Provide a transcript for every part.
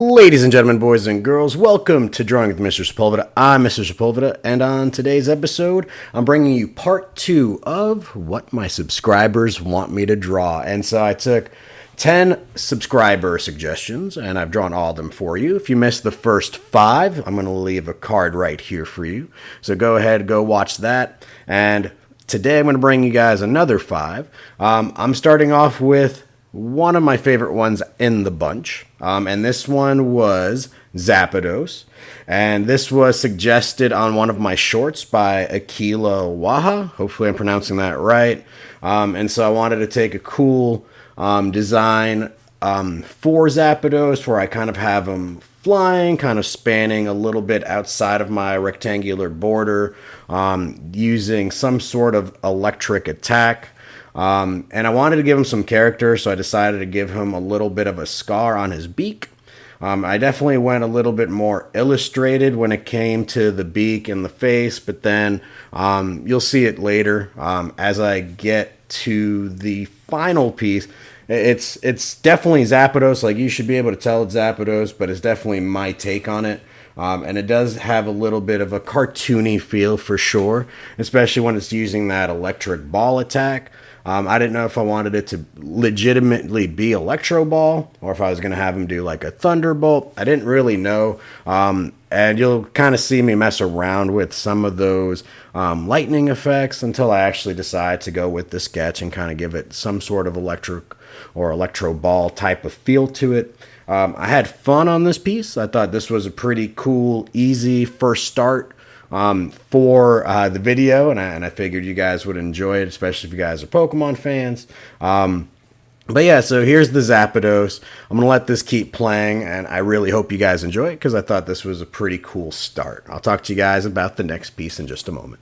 Ladies and gentlemen, boys and girls, welcome to Drawing with Mr. Sepulveda. I'm Mr. Sepulveda, and on today's episode, I'm bringing you part 2 of what my subscribers want me to draw. And so I took 10 subscriber suggestions, and I've drawn all of them for you. If you missed the first 5, I'm going to leave a card right here for you. So go ahead, go watch that. And today I'm going to bring you guys another 5. I'm starting off with one of my favorite ones in the bunch, and this one was Zapdos, and this was suggested on one of my shorts by Akila Waha. Hopefully I'm pronouncing that right. And so I wanted to take a cool design for Zapdos where I kind of have him flying, kind of spanning a little bit outside of my rectangular border, using some sort of electric attack. And I wanted to give him some character, so I decided to give him a little bit of a scar on his beak. I definitely went a little bit more illustrated when it came to the beak and the face, but then you'll see it later as I get to the final piece. It's definitely Zapdos. Like, you should be able to tell it's Zapdos, but it's definitely my take on it. And it does have a little bit of a cartoony feel for sure, especially when it's using that electric ball attack. I didn't know if I wanted it to legitimately be Electro Ball or if I was going to have him do like a Thunderbolt. I didn't really know. And you'll kind of see me mess around with some of those lightning effects until I actually decide to go with the sketch and kind of give it some sort of electric or Electro Ball type of feel to it. I had fun on this piece. I thought this was a pretty cool, easy first start for the video, and I figured you guys would enjoy it, especially if you guys are Pokemon fans. But yeah, so here's the Zapdos. I'm going to let this keep playing, and I really hope you guys enjoy it because I thought this was a pretty cool start. I'll talk to you guys about the next piece in just a moment.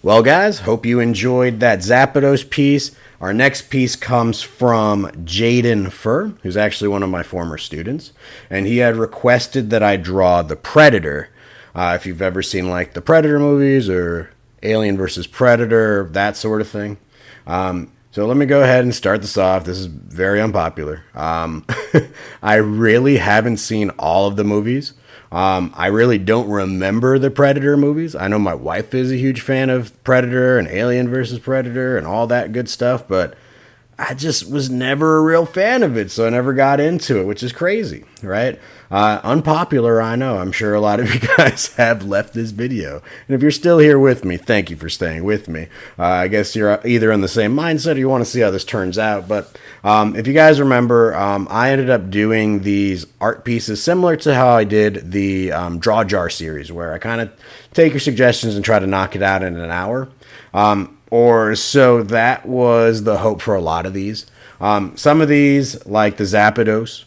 Well, guys, hope you enjoyed that Zapdos piece. Our next piece comes from Jaden Fur, who's actually one of my former students, and he had requested that I draw the Predator. If you've ever seen like the Predator movies or Alien versus Predator, that sort of thing. So let me go ahead and start this off. This is very unpopular. I really haven't seen all of the movies. I really don't remember the Predator movies. I know my wife is a huge fan of Predator and Alien versus Predator and all that good stuff, but I just was never a real fan of it, so I never got into it, which is crazy, right? Unpopular, I know. I'm sure a lot of you guys have left this video. And if you're still here with me, thank you for staying with me. I guess you're either in the same mindset or you want to see how this turns out. But if you guys remember, I ended up doing these art pieces similar to how I did the Draw Jar series, where I kind of take your suggestions and try to knock it out in an hour. Or so that was the hope for a lot of these. Some of these, like the Zapdos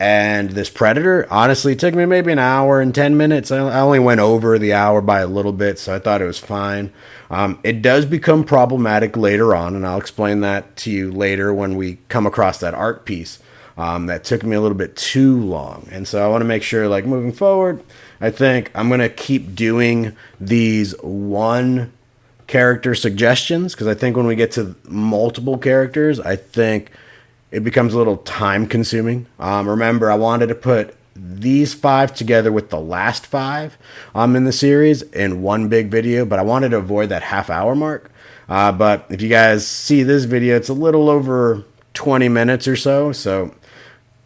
and this Predator, honestly, it took me maybe an hour and 10 minutes. I only went over the hour by a little bit, so I thought it was fine. It does become problematic later on, and I'll explain that to you later when we come across that art piece. That took me a little bit too long. And so I want to make sure, like, moving forward, I think I'm going to keep doing these one character suggestions, because I think when we get to multiple characters, I think it becomes a little time consuming. Remember, I wanted to put these 5 together with the last 5 in the series in one big video, but I wanted to avoid that half-hour mark. But if you guys see this video, it's a little over 20 minutes or so, so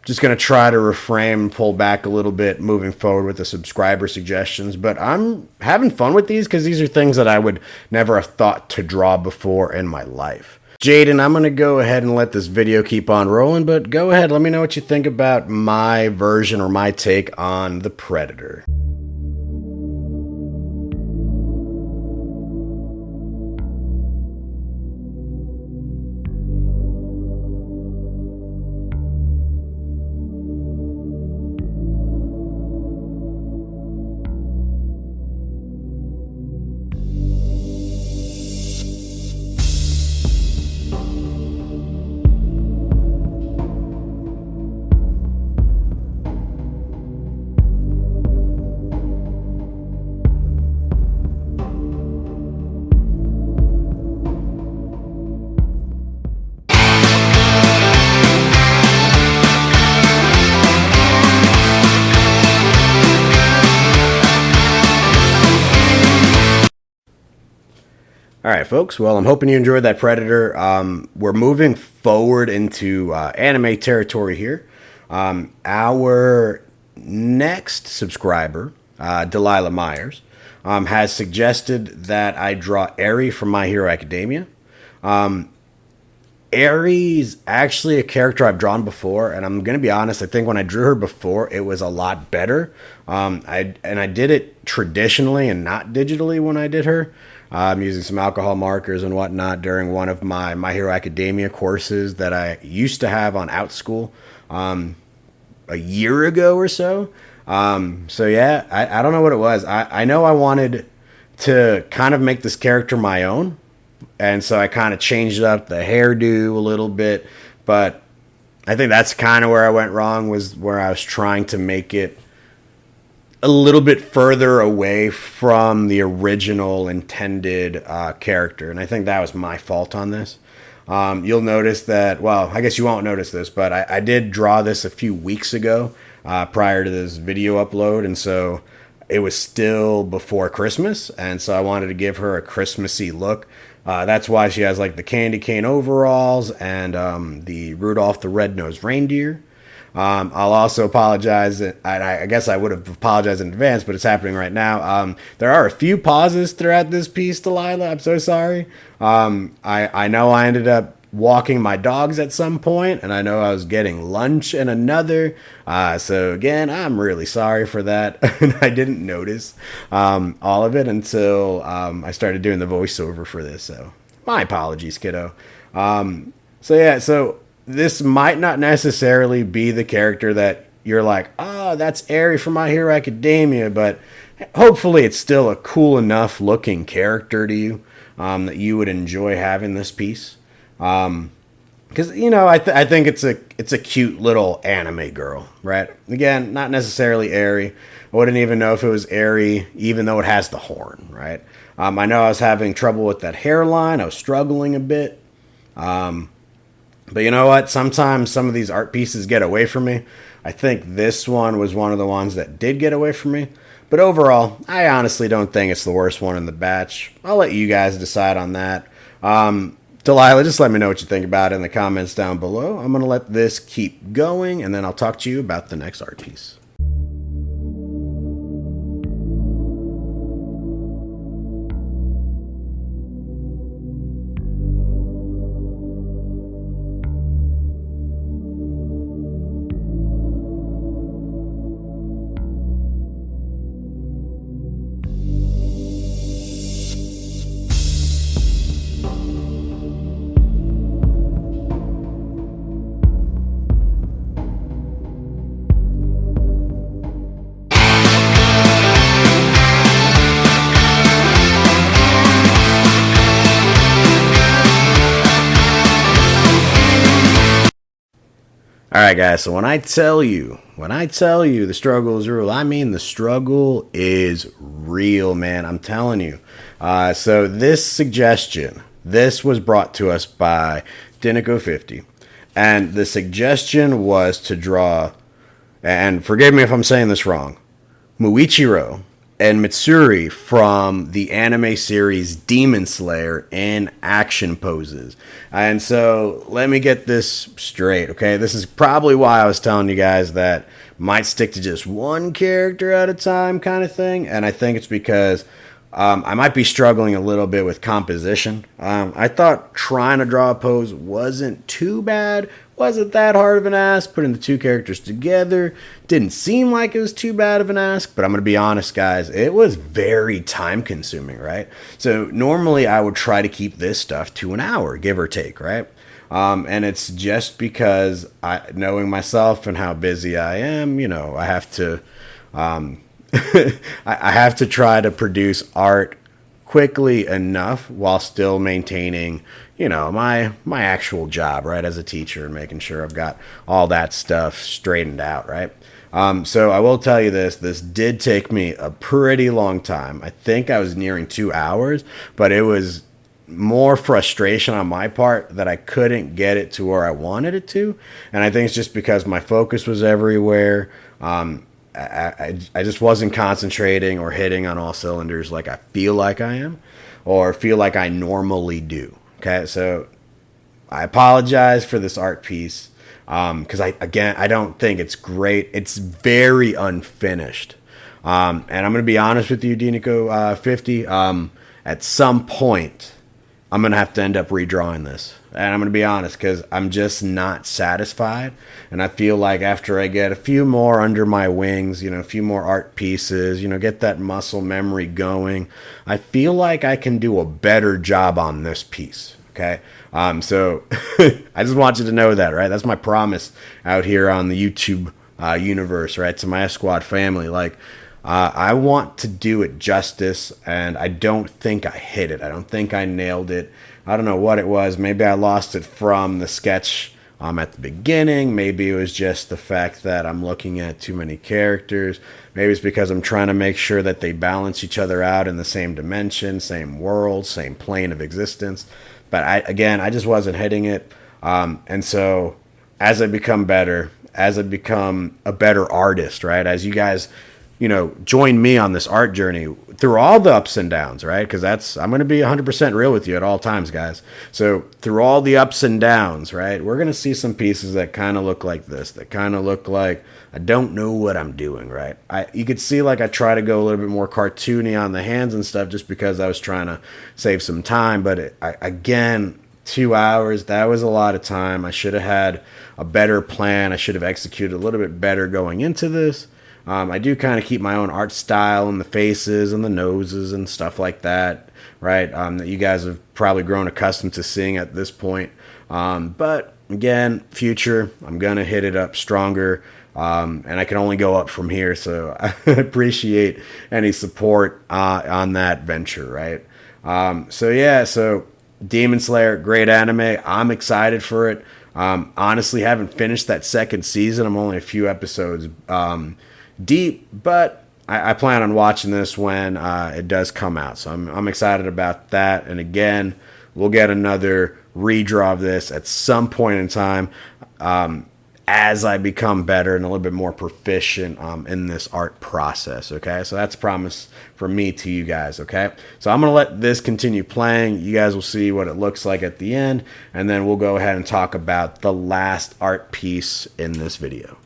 just going to try to reframe and pull back a little bit moving forward with the subscriber suggestions. But I'm having fun with these because these are things that I would never have thought to draw before in my life. Jaden, I'm going to go ahead and let this video keep on rolling, but go ahead, let me know what you think about my version or my take on the Predator. All right, folks. Well, I'm hoping you enjoyed that Predator. We're moving forward into anime territory here. Our next subscriber, Delilah Myers, has suggested that I draw Eri from My Hero Academia. Eri's actually a character I've drawn before, and I'm going to be honest, I think when I drew her before, it was a lot better. I did it traditionally and not digitally when I did her. Using some alcohol markers and whatnot during one of my My Hero Academia courses that I used to have on OutSchool a year ago or so. So yeah, I don't know what it was. I know I wanted to kind of make this character my own, and so I kind of changed up the hairdo a little bit, but I think that's kind of where I went wrong, was where I was trying to make it a little bit further away from the original intended character, and I think that was my fault on this. You'll notice that, well, I guess you won't notice this, but I did draw this a few weeks ago prior to this video upload, and so it was still before Christmas, and so I wanted to give her a Christmassy look. That's why she has like the candy cane overalls and the Rudolph the Red-Nosed Reindeer. I'll also apologize. I guess I would have apologized in advance, but it's happening right now. There are a few pauses throughout this piece, Delilah. I'm so sorry. I know I ended up walking my dogs at some point, and I know I was getting lunch in another. So again, I'm really sorry for that. And I didn't notice all of it until I started doing the voiceover for this. So my apologies, kiddo. So this might not necessarily be the character that you're like, oh, that's Eri from My Hero Academia, but hopefully it's still a cool enough looking character to you that you would enjoy having this piece. Because, you know, I think it's a cute little anime girl, right? Again, not necessarily Eri. I wouldn't even know if it was Eri, even though it has the horn, right? I know I was having trouble with that hairline. I was struggling a bit. But you know what? Sometimes some of these art pieces get away from me. I think this one was one of the ones that did get away from me. But overall, I honestly don't think it's the worst one in the batch. I'll let you guys decide on that. Delilah, just let me know what you think about it in the comments down below. I'm going to let this keep going, and then I'll talk to you about the next art piece. All right, guys, so when I tell you the struggle is real, I mean the struggle is real, man. I'm telling you. So this suggestion, this was brought to us by Dinico50. And the suggestion was to draw, and forgive me if I'm saying this wrong, Muichiro and Mitsuri from the anime series Demon Slayer in action poses. And so let me get this straight, okay? This is probably why I was telling you guys that might stick to just one character at a time kind of thing. And I think it's because I might be struggling a little bit with composition. I thought trying to draw a pose wasn't too bad. Wasn't that hard of an ask. Putting the two characters together didn't seem like it was too bad of an ask. But I'm going to be honest, guys. It was very time consuming, right? So normally I would try to keep this stuff to an hour, give or take, right? And it's just because knowing myself and how busy I am, I have to... I have to try to produce art quickly enough while still maintaining, my actual job, right, as a teacher, and making sure I've got all that stuff straightened out, right? So I will tell you this did take me a pretty long time. I think I was nearing 2 hours, but it was more frustration on my part that I couldn't get it to where I wanted it to. And I think it's just because my focus was everywhere. I just wasn't concentrating or hitting on all cylinders like I feel like I am or feel like I normally do. Okay, so I apologize for this art piece because I don't think it's great. It's very unfinished. And I'm going to be honest with you, Dinico 50. At some point, I'm going to have to end up redrawing this. And I'm going to be honest because I'm just not satisfied. And I feel like after I get a few more under my wings, a few more art pieces, get that muscle memory going, I feel like I can do a better job on this piece. Okay. So I just want you to know that, right? That's my promise out here on the YouTube universe, right? To my Squad family. Like, I want to do it justice, and I don't think I hit it. I don't think I nailed it. I don't know what it was. Maybe I lost it from the sketch at the beginning. Maybe it was just the fact that I'm looking at too many characters. Maybe it's because I'm trying to make sure that they balance each other out in the same dimension, same world, same plane of existence. But I just wasn't hitting it. And so as I become better, as I become a better artist, right, as you guys join me on this art journey through all the ups and downs, right? Because I'm going to be 100% real with you at all times, guys. So through all the ups and downs, right, we're going to see some pieces that kind of look like this, that kind of look like I don't know what I'm doing, right? You could see like I try to go a little bit more cartoony on the hands and stuff just because I was trying to save some time. But again, 2 hours, that was a lot of time. I should have had a better plan. I should have executed a little bit better going into this. I do kind of keep my own art style and the faces and the noses and stuff like that, right? That you guys have probably grown accustomed to seeing at this point. But again, future, I'm going to hit it up stronger. And I can only go up from here. So I appreciate any support on that venture, right? So Demon Slayer, great anime. I'm excited for it. Honestly, haven't finished that second season. I'm only a few episodes deep, but I plan on watching this when it does come out. So I'm excited about that. And again, we'll get another redraw of this at some point in time as I become better and a little bit more proficient in this art process. Okay, so that's a promise from me to you guys. Okay, so I'm gonna let this continue playing. You guys will see what it looks like at the end, and then we'll go ahead and talk about the last art piece in this video.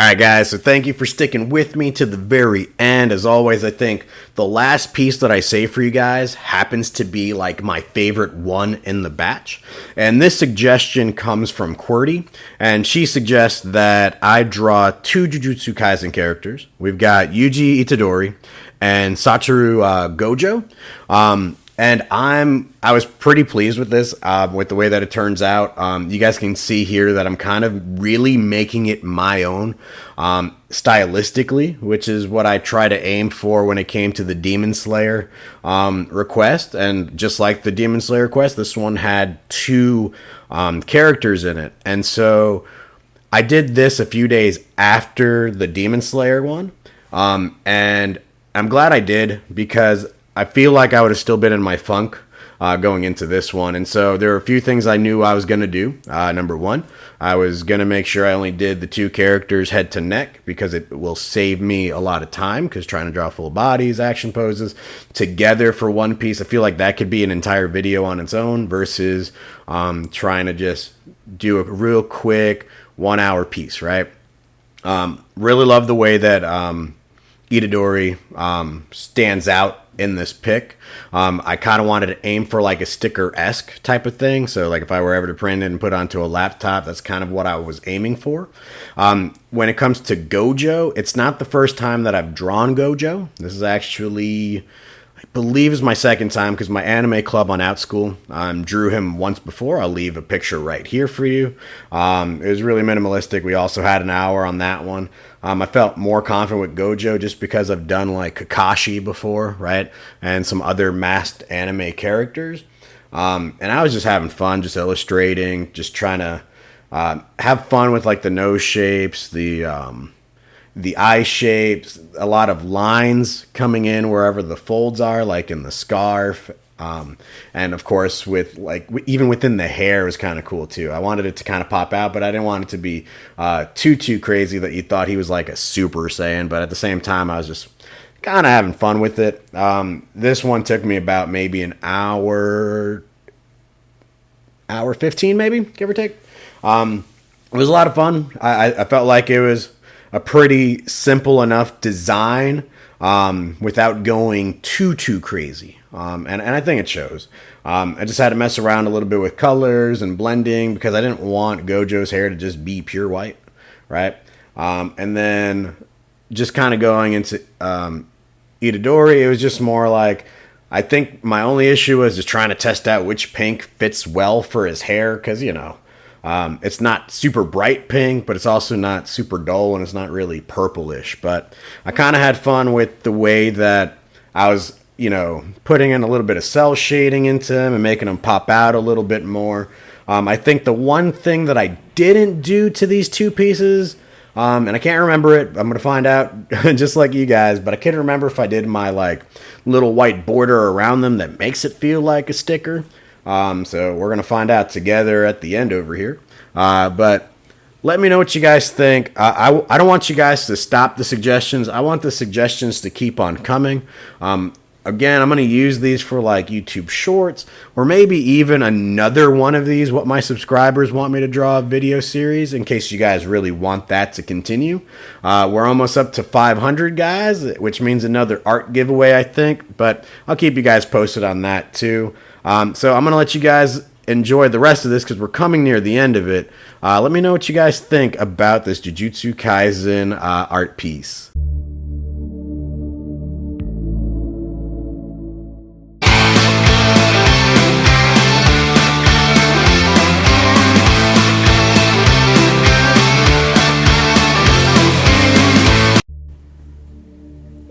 Alright guys, so thank you for sticking with me to the very end. As always, I think the last piece that I say for you guys happens to be like my favorite one in the batch. And this suggestion comes from QWERTY, and she suggests that I draw two Jujutsu Kaisen characters. We've got Yuji Itadori and Satoru Gojo. And I was pretty pleased with this, with the way that it turns out. You guys can see here that I'm kind of really making it my own, stylistically, which is what I try to aim for when it came to the Demon Slayer request. And just like the Demon Slayer request, this one had two characters in it. And so I did this a few days after the Demon Slayer one, and I'm glad I did, because I feel like I would have still been in my funk going into this one. And so there are a few things I knew I was going to do. Number one, I was going to make sure I only did the two characters head to neck, because it will save me a lot of time, because trying to draw full bodies, action poses together for one piece, I feel like that could be an entire video on its own versus trying to just do a real quick 1 hour piece, right? Really love the way that Itadori stands out in this pick. I kind of wanted to aim for like a sticker-esque type of thing. So like if I were ever to print it and put it onto a laptop, that's kind of what I was aiming for. When it comes to Gojo, it's not the first time that I've drawn Gojo. This is actually, I believe, is my second time, because my anime club on OutSchool drew him once before. I'll leave a picture right here for you. It was really minimalistic. We also had an hour on that one. I felt more confident with Gojo just because I've done like Kakashi before, right? And some other masked anime characters. And I was just having fun, just illustrating, just trying to have fun with like the nose shapes, the eye shapes, a lot of lines coming in wherever the folds are, like in the scarf. And of course, with like even within the hair is kind of cool too. I wanted it to kind of pop out, but I didn't want it to be too crazy that you thought he was like a Super Saiyan. But at the same time, I was just kind of having fun with it. This one took me about maybe an hour 15, maybe, give or take. It was a lot of fun. I felt like it was a pretty simple enough design without going too crazy. And I think it shows. I just had to mess around a little bit with colors and blending, because I didn't want Gojo's hair to just be pure white, right? And then just kind of going into Itadori, it was just more like, I think my only issue was just trying to test out which pink fits well for his hair, because, you know, it's not super bright pink, but it's also not super dull, and it's not really purplish. But I kind of had fun with the way that I was, you know, putting in a little bit of cell shading into them and making them pop out a little bit more. I think the one thing that I didn't do to these two pieces, and I can't remember it, I'm going to find out just like you guys, but I can't remember if I did my like little white border around them that makes it feel like a sticker. So we're going to find out together at the end over here. But let me know what you guys think. I don't want you guys to stop the suggestions. I want the suggestions to keep on coming. Again, I'm going to use these for like YouTube shorts, or maybe even another one of these, what my subscribers want me to draw a video series, in case you guys really want that to continue. We're almost up to 500 guys, which means another art giveaway, I think, but I'll keep you guys posted on that too. So I'm going to let you guys enjoy the rest of this, because we're coming near the end of it. Let me know what you guys think about this Jujutsu Kaisen art piece.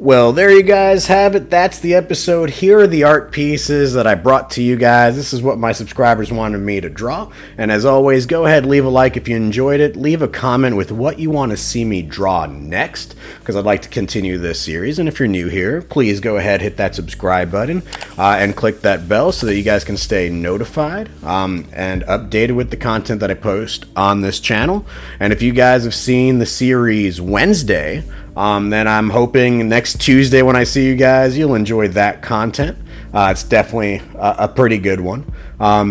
Well, there you guys have it. That's the episode. Here are the art pieces that I brought to you guys. This is what my subscribers wanted me to draw. And as always, go ahead, leave a like if you enjoyed it. Leave a comment with what you want to see me draw next, because I'd like to continue this series. And if you're new here, please go ahead, hit that subscribe button and click that bell so that you guys can stay notified and updated with the content that I post on this channel. And if you guys have seen the series Wednesday, then I'm hoping next Tuesday when I see you guys, you'll enjoy that content. It's definitely a pretty good one.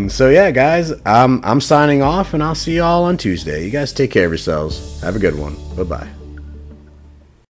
So yeah, guys, I'm signing off, and I'll see you all on Tuesday. You guys take care of yourselves. Have a good one. Bye-bye.